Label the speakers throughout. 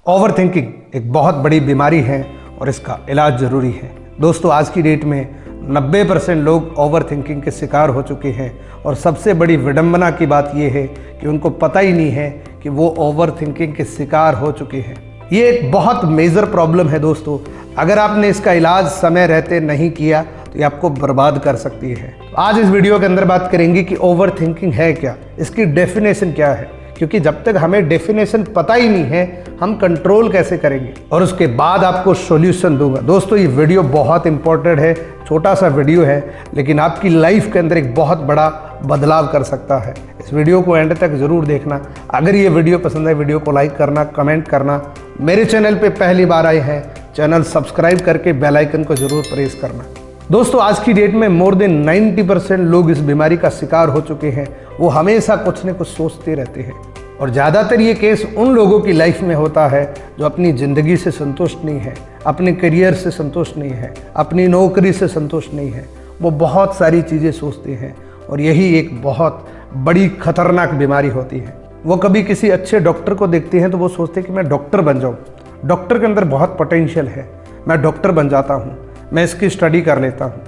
Speaker 1: Over thinking एक बहुत बड़ी बीमारी है और इसका इलाज ज़रूरी है। दोस्तों, आज की डेट में 90% लोग ओवर थिंकिंग के शिकार हो चुके हैं और सबसे बड़ी विडंबना की बात यह है कि उनको पता ही नहीं है कि वो ओवर थिंकिंग के शिकार हो चुके हैं। ये एक बहुत मेजर प्रॉब्लम है दोस्तों। अगर आपने इसका इलाज समय रहते नहीं किया तो ये आपको बर्बाद कर सकती है। आज इस वीडियो के अंदर बात करेंगे कि ओवर थिंकिंग है क्या, इसकी डेफिनेशन क्या है, क्योंकि जब तक हमें डेफिनेशन पता ही नहीं है हम कंट्रोल कैसे करेंगे, और उसके बाद आपको सॉल्यूशन दूंगा। दोस्तों, ये वीडियो बहुत इंपॉर्टेंट है। छोटा सा वीडियो है लेकिन आपकी लाइफ के अंदर एक बहुत बड़ा बदलाव कर सकता है। इस वीडियो को एंड तक जरूर देखना। अगर ये वीडियो पसंद है, वीडियो को लाइक करना, कमेंट करना। मेरे चैनल पे पहली बार आए हैं, चैनल सब्सक्राइब करके बेल आइकन को जरूर प्रेस करना। दोस्तों, आज की डेट में मोर देन 90% लोग इस बीमारी का शिकार हो चुके हैं। वो हमेशा कुछ न कुछ सोचते रहते हैं और ज़्यादातर ये केस उन लोगों की लाइफ में होता है जो अपनी ज़िंदगी से संतुष्ट नहीं है, अपने करियर से संतुष्ट नहीं है, अपनी नौकरी से संतुष्ट नहीं है। वो बहुत सारी चीज़ें सोचते हैं और यही एक बहुत बड़ी खतरनाक बीमारी होती है। वो कभी किसी अच्छे डॉक्टर को देखते हैं तो वो सोचते हैं कि मैं डॉक्टर बन जाऊँ, डॉक्टर के अंदर बहुत पोटेंशियल है, मैं डॉक्टर बन जाता हूँ, मैं इसकी स्टडी कर लेता हूँ।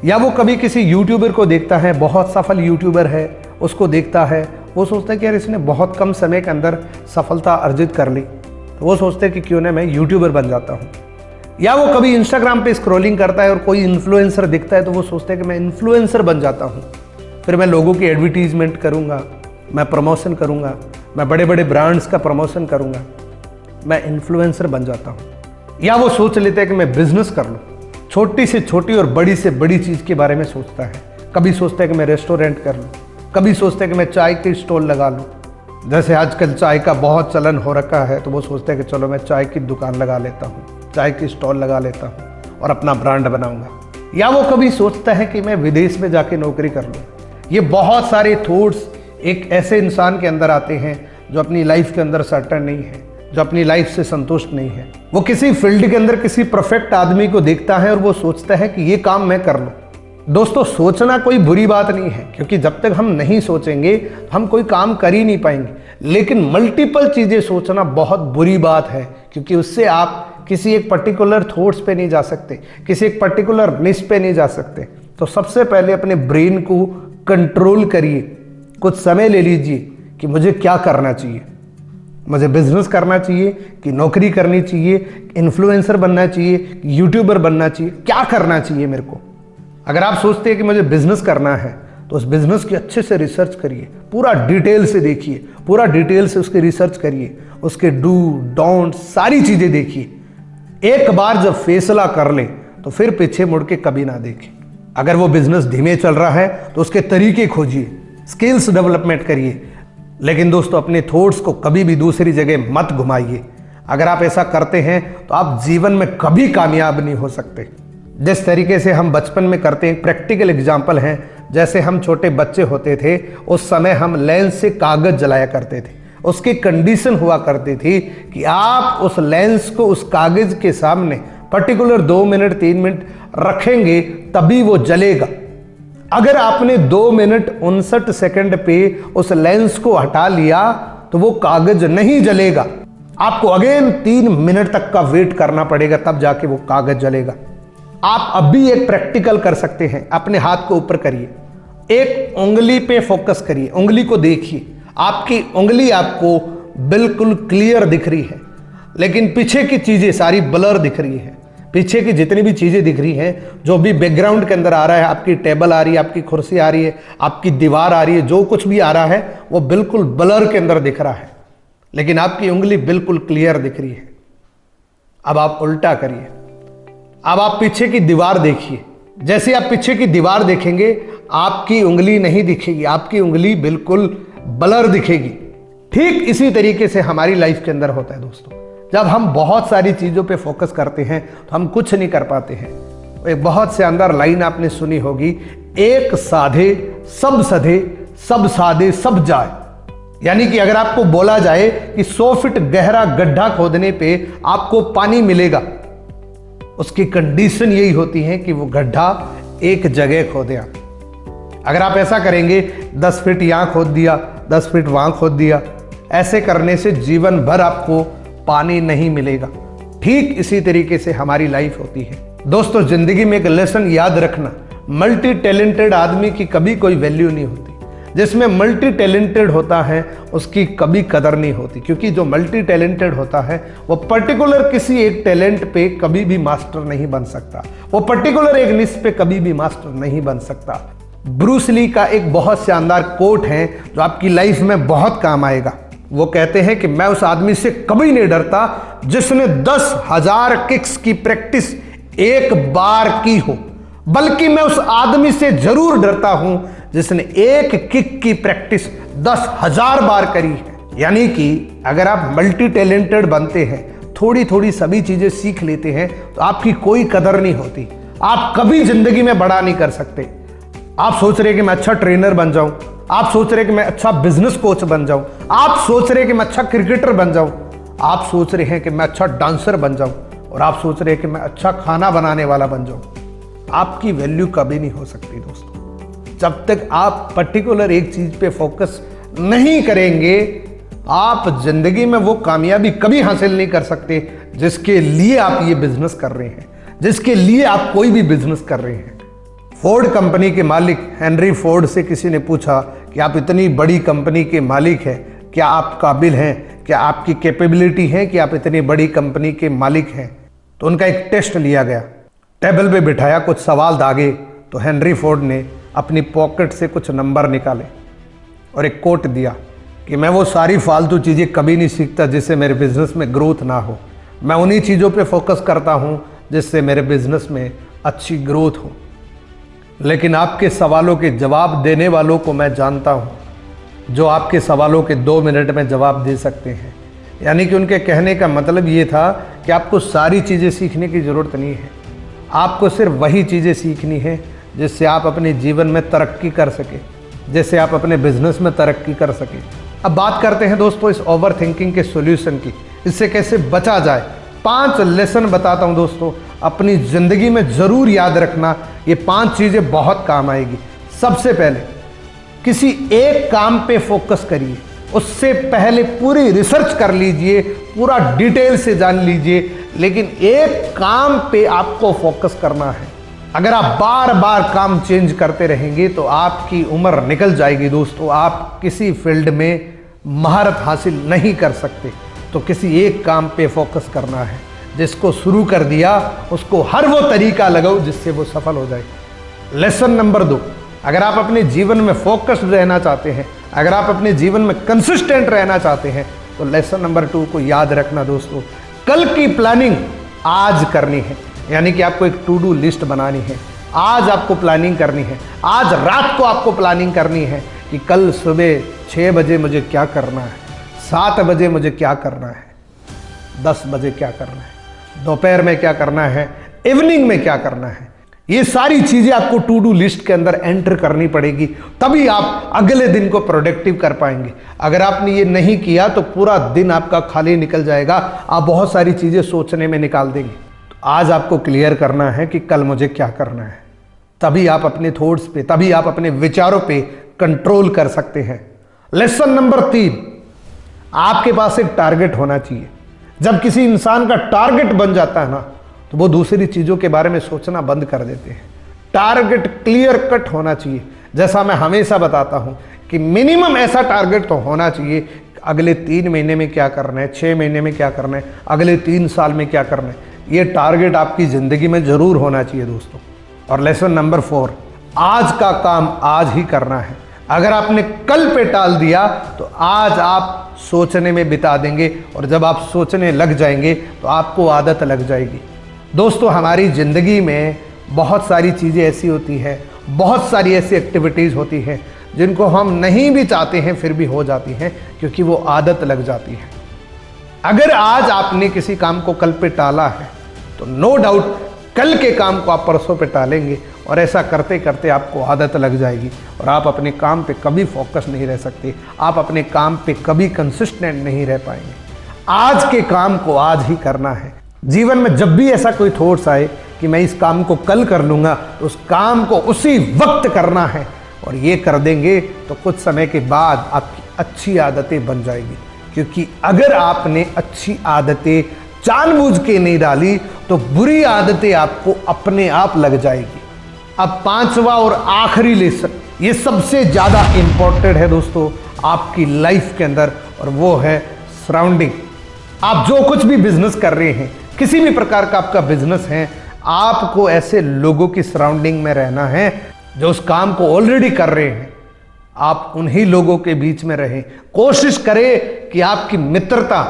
Speaker 1: या वो कभी किसी यूट्यूबर को देखता है, बहुत सफल यूट्यूबर है, उसको देखता है, वो सोचता है कि यार इसने बहुत कम समय के अंदर सफलता अर्जित कर ली, तो वो सोचते हैं कि क्यों ना मैं यूट्यूबर बन जाता हूँ। या वो कभी इंस्टाग्राम पे स्क्रॉलिंग करता है और कोई इन्फ्लुएंसर दिखता है तो वो सोचता है कि मैं इन्फ्लुएंसर बन जाता हूँ, फिर मैं लोगों की एडवर्टीजमेंट करूँगा, मैं प्रमोशन करूँगा, मैं बड़े बड़े ब्रांड्स का प्रमोशन करूँगा, मैं इन्फ्लुएंसर बन जाता हूँ। या वो सोच लेते हैं कि मैं बिजनेस कर लूँ, छोटी से छोटी और बड़ी से बड़ी चीज़ के बारे में सोचता है। कभी सोचता है कि मैं रेस्टोरेंट कर लूँ, कभी सोचता है कि मैं चाय की स्टॉल लगा लूँ। जैसे आजकल चाय का बहुत चलन हो रखा है तो वो सोचता है कि चलो मैं चाय की दुकान लगा लेता हूँ, चाय की स्टॉल लगा लेता हूँ और अपना ब्रांड बनाऊंगा। या वो कभी सोचता है कि मैं विदेश में जाके नौकरी कर लूँ। ये बहुत सारे थॉट्स एक ऐसे इंसान के अंदर आते हैं जो अपनी लाइफ के अंदर सर्टेन नहीं है, जो अपनी लाइफ से संतुष्ट नहीं है। वो किसी फील्ड के अंदर किसी परफेक्ट आदमी को देखता है और वो सोचता है कि ये काम मैं कर लूँ। दोस्तों, सोचना कोई बुरी बात नहीं है, क्योंकि जब तक हम नहीं सोचेंगे हम कोई काम कर ही नहीं पाएंगे। लेकिन मल्टीपल चीज़ें सोचना बहुत बुरी बात है, क्योंकि उससे आप किसी एक पर्टिकुलर थॉट्स पे नहीं जा सकते, किसी एक पर्टिकुलर निश पे नहीं जा सकते। तो सबसे पहले अपने ब्रेन को कंट्रोल करिए, कुछ समय ले लीजिए कि मुझे क्या करना चाहिए। मुझे बिजनेस करना चाहिए कि नौकरी करनी चाहिए, इन्फ्लुएंसर बनना चाहिए, यूट्यूबर बनना चाहिए, क्या करना चाहिए मेरे को। अगर आप सोचते हैं कि मुझे बिजनेस करना है तो उस बिजनेस की अच्छे से रिसर्च करिए, पूरा डिटेल से देखिए, पूरा डिटेल से उसकी रिसर्च करिए, उसके डू डोंट सारी चीज़ें देखिए। एक बार जब फैसला कर ले तो फिर पीछे मुड़ के कभी ना देखें। अगर वो बिजनेस धीमे चल रहा है तो उसके तरीके खोजिए, स्किल्स डेवलपमेंट करिए। लेकिन दोस्तों, अपने थॉट्स को कभी भी दूसरी जगह मत घुमाइए। अगर आप ऐसा करते हैं तो आप जीवन में कभी कामयाब नहीं हो सकते। जिस तरीके से हम बचपन में करते हैं, प्रैक्टिकल एग्जाम्पल हैं, जैसे हम छोटे बच्चे होते थे उस समय हम लेंस से कागज जलाया करते थे। उसकी कंडीशन हुआ करती थी कि आप उस लेंस को उस कागज के सामने पर्टिकुलर 2 मिनट 3 मिनट रखेंगे तभी वो जलेगा। अगर आपने 2 मिनट 59 सेकंड पे उस लेंस को हटा लिया तो वो कागज नहीं जलेगा। आपको अगेन 3 मिनट तक का वेट करना पड़ेगा, तब जाके वो कागज जलेगा। आप अभी एक प्रैक्टिकल कर सकते हैं। अपने हाथ को ऊपर करिए, एक उंगली पे फोकस करिए, उंगली को देखिए। आपकी उंगली आपको बिल्कुल क्लियर दिख रही है, लेकिन पीछे की चीजें सारी ब्लर दिख रही है। पीछे की जितनी भी चीजें दिख रही हैं, जो भी बैकग्राउंड के अंदर आ रहा है, आपकी टेबल आ रही है, आपकी कुर्सी आ रही है, आपकी दीवार आ रही है, जो कुछ भी आ रहा है वो बिल्कुल ब्लर के अंदर दिख रहा है, लेकिन आपकी उंगली बिल्कुल क्लियर दिख रही है। अब आप उल्टा करिए, अब आप पीछे की दीवार देखिए। जैसे आप पीछे की दीवार देखेंगे आपकी उंगली नहीं दिखेगी, आपकी उंगली बिल्कुल ब्लर दिखेगी। ठीक इसी तरीके से हमारी लाइफ के अंदर होता है दोस्तों। जब हम बहुत सारी चीज़ों पे फोकस करते हैं तो हम कुछ नहीं कर पाते हैं। एक बहुत से अंदर लाइन आपने सुनी होगी, एक साधे सब सधे, सब साधे सब जाए। यानी कि अगर आपको बोला जाए कि 100 फीट गहरा गड्ढा खोदने पे आपको पानी मिलेगा, उसकी कंडीशन यही होती है कि वो गड्ढा एक जगह खोदे आप। अगर आप ऐसा करेंगे 10 फीट यहाँ खोद दिया, 10 फीट वहाँ खोद दिया, ऐसे करने से जीवन भर आपको पानी नहीं मिलेगा। ठीक इसी तरीके से हमारी लाइफ होती है। दोस्तों, जिंदगी में एक लेसन याद रखना, मल्टी टैलेंटेड आदमी की कभी कोई वैल्यू नहीं होती। जिसमें मल्टी टैलेंटेड होता है उसकी कभी कदर नहीं होती, क्योंकि जो मल्टी टैलेंटेड होता है वो पर्टिकुलर किसी एक टैलेंट पे कभी भी मास्टर नहीं बन सकता, वो पर्टिकुलर एक निश पे कभी भी मास्टर नहीं बन सकता। ब्रूस ली का एक बहुत शानदार कोट है जो आपकी लाइफ में बहुत काम आएगा। वो कहते हैं कि मैं उस आदमी से कभी नहीं डरता जिसने 10,000 किक्स की प्रैक्टिस एक बार की हो, बल्कि मैं उस आदमी से जरूर डरता हूं जिसने एक किक की प्रैक्टिस 10,000 बार करी है। यानी कि अगर आप मल्टी टैलेंटेड बनते हैं, थोड़ी थोड़ी सभी चीजें सीख लेते हैं, तो आपकी कोई कदर नहीं होती। आप कभी जिंदगी में बड़ा नहीं कर सकते। आप सोच रहे कि मैं अच्छा ट्रेनर बन जाऊं, आप सोच रहे कि मैं अच्छा बिजनेस कोच बन जाऊं, आप सोच रहे कि मैं अच्छा क्रिकेटर बन जाऊं, आप सोच रहे हैं कि मैं अच्छा डांसर बन जाऊं, और आप सोच रहे हैं कि मैं अच्छा खाना बनाने वाला बन जाऊं। आपकी वैल्यू कभी नहीं हो सकती दोस्तों। जब तक आप पर्टिकुलर एक चीज पे फोकस नहीं करेंगे, आप जिंदगी में वो कामयाबी कभी हासिल नहीं कर सकते जिसके लिए आप ये बिजनेस कर रहे हैं, जिसके लिए आप कोई भी बिजनेस कर रहे हैं। फोर्ड कंपनी के मालिक हेनरी फोर्ड से किसी ने पूछा कि आप इतनी बड़ी कंपनी के मालिक हैं, क्या आप काबिल हैं, क्या आपकी कैपेबिलिटी है कि आप इतनी बड़ी कंपनी के मालिक हैं? तो उनका एक टेस्ट लिया गया, टेबल पे बिठाया, कुछ सवाल दागे, तो हेनरी फोर्ड ने अपनी पॉकेट से कुछ नंबर निकाले और एक कोट दिया कि मैं वो सारी फालतू चीज़ें कभी नहीं सीखता जिससे मेरे बिजनेस में ग्रोथ ना हो। मैं उन्हीं चीज़ों पे फोकस करता हूँ जिससे मेरे बिजनेस में अच्छी ग्रोथ हो। लेकिन आपके सवालों के जवाब देने वालों को मैं जानता हूँ, जो आपके सवालों के 2 मिनट में जवाब दे सकते हैं। यानी कि उनके कहने का मतलब ये था कि आपको सारी चीज़ें सीखने की ज़रूरत नहीं है, आपको सिर्फ वही चीज़ें सीखनी है जिससे आप अपने जीवन में तरक्की कर सके, जिससे आप अपने बिजनेस में तरक्की कर सके। अब बात करते हैं दोस्तों इस ओवर थिंकिंग के सॉल्यूशन की, इससे कैसे बचा जाए। 5 लेसन बताता हूं दोस्तों, अपनी ज़िंदगी में ज़रूर याद रखना, ये 5 चीज़ें बहुत काम आएगी। सबसे पहले, किसी एक काम पे फोकस करिए, उससे पहले पूरी रिसर्च कर लीजिए, पूरा डिटेल से जान लीजिए, लेकिन एक काम पे आपको फोकस करना है। अगर आप बार बार काम चेंज करते रहेंगे तो आपकी उम्र निकल जाएगी दोस्तों, आप किसी फील्ड में महारत हासिल नहीं कर सकते। तो किसी एक काम पे फोकस करना है, जिसको शुरू कर दिया उसको हर वो तरीका लगाओ जिससे वो सफल हो जाए। लेसन नंबर 2, अगर आप अपने जीवन में फोकस्ड रहना चाहते हैं, अगर आप अपने जीवन में कंसिस्टेंट रहना चाहते हैं, तो लेसन नंबर 2 को याद रखना दोस्तों, कल की प्लानिंग आज करनी है। यानी कि आपको एक टू डू लिस्ट बनानी है, आज आपको प्लानिंग करनी है, आज रात को आपको प्लानिंग करनी है कि कल सुबह 6 बजे मुझे क्या करना है, 7 बजे मुझे क्या करना है, 10 बजे क्या करना है, दोपहर में क्या करना है, इवनिंग में क्या करना है। ये सारी चीज़ें आपको टू डू लिस्ट के अंदर एंटर करनी पड़ेगी, तभी आप अगले दिन को प्रोडक्टिव कर पाएंगे। अगर आपने ये नहीं किया तो पूरा दिन आपका खाली निकल जाएगा, आप बहुत सारी चीज़ें सोचने में निकाल देंगे। तो आज आपको क्लियर करना है कि कल मुझे क्या करना है, तभी आप अपने थॉट्स पे, तभी आप अपने विचारों पे कंट्रोल कर सकते हैं। लेसन नंबर 3, आपके पास एक टारगेट होना चाहिए। जब किसी इंसान का टारगेट बन जाता है ना, तो वो दूसरी चीज़ों के बारे में सोचना बंद कर देते हैं। टारगेट क्लियर कट होना चाहिए। जैसा मैं हमेशा बताता हूं कि मिनिमम ऐसा टारगेट तो होना चाहिए, अगले 3 महीने में क्या करना है, 6 महीने में क्या करना है, अगले 3 साल में क्या करना है। ये टारगेट आपकी ज़िंदगी में ज़रूर होना चाहिए दोस्तों। और लेसन नंबर 4, आज का काम आज ही करना है। अगर आपने कल पे टाल दिया तो आज आप सोचने में बिता देंगे, और जब आप सोचने लग जाएंगे तो आपको आदत लग जाएगी। दोस्तों, हमारी ज़िंदगी में बहुत सारी चीज़ें ऐसी होती हैं, बहुत सारी ऐसी एक्टिविटीज़ होती हैं जिनको हम नहीं भी चाहते हैं फिर भी हो जाती हैं, क्योंकि वो आदत लग जाती है। अगर आज आपने किसी काम को कल पे टाला है तो नो डाउट कल के काम को आप परसों पे टालेंगे, और ऐसा करते करते आपको आदत लग जाएगी और आप अपने काम पे कभी फोकस नहीं रह सकते, आप अपने काम पे कभी कंसिस्टेंट नहीं रह पाएंगे। आज के काम को आज ही करना है। जीवन में जब भी ऐसा कोई थॉट्स आए कि मैं इस काम को कल कर लूँगा, तो उस काम को उसी वक्त करना है, और ये कर देंगे तो कुछ समय के बाद आपकी अच्छी आदतें बन जाएगी। क्योंकि अगर आपने अच्छी आदतें जानबूझ के नहीं डाली तो बुरी आदतें आपको अपने आप लग जाएगी। अब पांचवा और आखिरी लेसन, ये सबसे ज्यादा इंपॉर्टेंट है दोस्तों आपकी लाइफ के अंदर, और वो है सराउंडिंग। आप जो कुछ भी बिजनेस कर रहे हैं, किसी भी प्रकार का आपका बिजनेस है, आपको ऐसे लोगों की सराउंडिंग में रहना है जो उस काम को ऑलरेडी कर रहे हैं। आप उन्हीं लोगों के बीच में रहें। कोशिश करें कि आपकी मित्रता,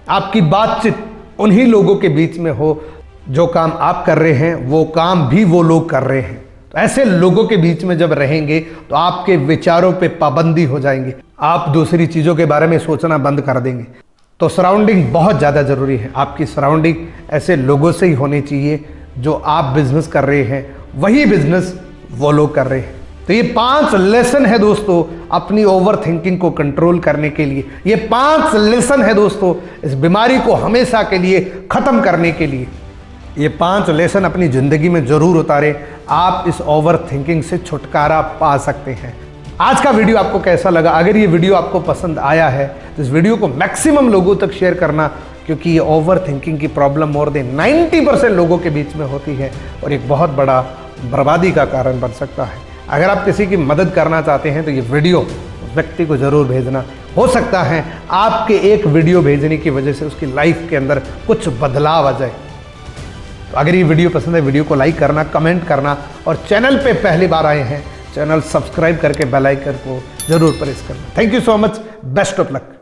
Speaker 1: आपकी बातचीत उन्हीं लोगों के बीच में हो जो काम आप कर रहे हैं वो काम भी वो लोग कर रहे हैं। तो ऐसे लोगों के बीच में जब रहेंगे तो आपके विचारों पे पाबंदी हो जाएंगे, आप दूसरी चीज़ों के बारे में सोचना बंद कर देंगे। तो सराउंडिंग बहुत ज़्यादा ज़रूरी है। आपकी सराउंडिंग ऐसे लोगों से ही होनी चाहिए जो आप बिजनेस कर रहे हैं वही बिजनेस वो लोग कर रहे हैं। तो ये 5 लेसन है दोस्तों अपनी ओवर थिंकिंग को कंट्रोल करने के लिए। ये 5 लेसन है दोस्तों इस बीमारी को हमेशा के लिए खत्म करने के लिए। ये 5 लेसन अपनी जिंदगी में जरूर उतारें, आप इस ओवर थिंकिंग से छुटकारा पा सकते हैं। आज का वीडियो आपको कैसा लगा? अगर ये वीडियो आपको पसंद आया है तो इस वीडियो को मैक्सिमम लोगों तक शेयर करना, क्योंकि ये ओवर थिंकिंग की प्रॉब्लम मोर देन 90% लोगों के बीच में होती है और एक बहुत बड़ा बर्बादी का कारण बन सकता है। अगर आप किसी की मदद करना चाहते हैं तो ये वीडियो उस व्यक्ति को ज़रूर भेजना। हो सकता है आपके एक वीडियो भेजने की वजह से उसकी लाइफ के अंदर कुछ बदलाव आ जाए। तो अगर ये वीडियो पसंद है, वीडियो को लाइक करना, कमेंट करना, और चैनल पे पहली बार आए हैं चैनल सब्सक्राइब करके बेल आइकन को जरूर प्रेस करना। Thank you so much, best of luck.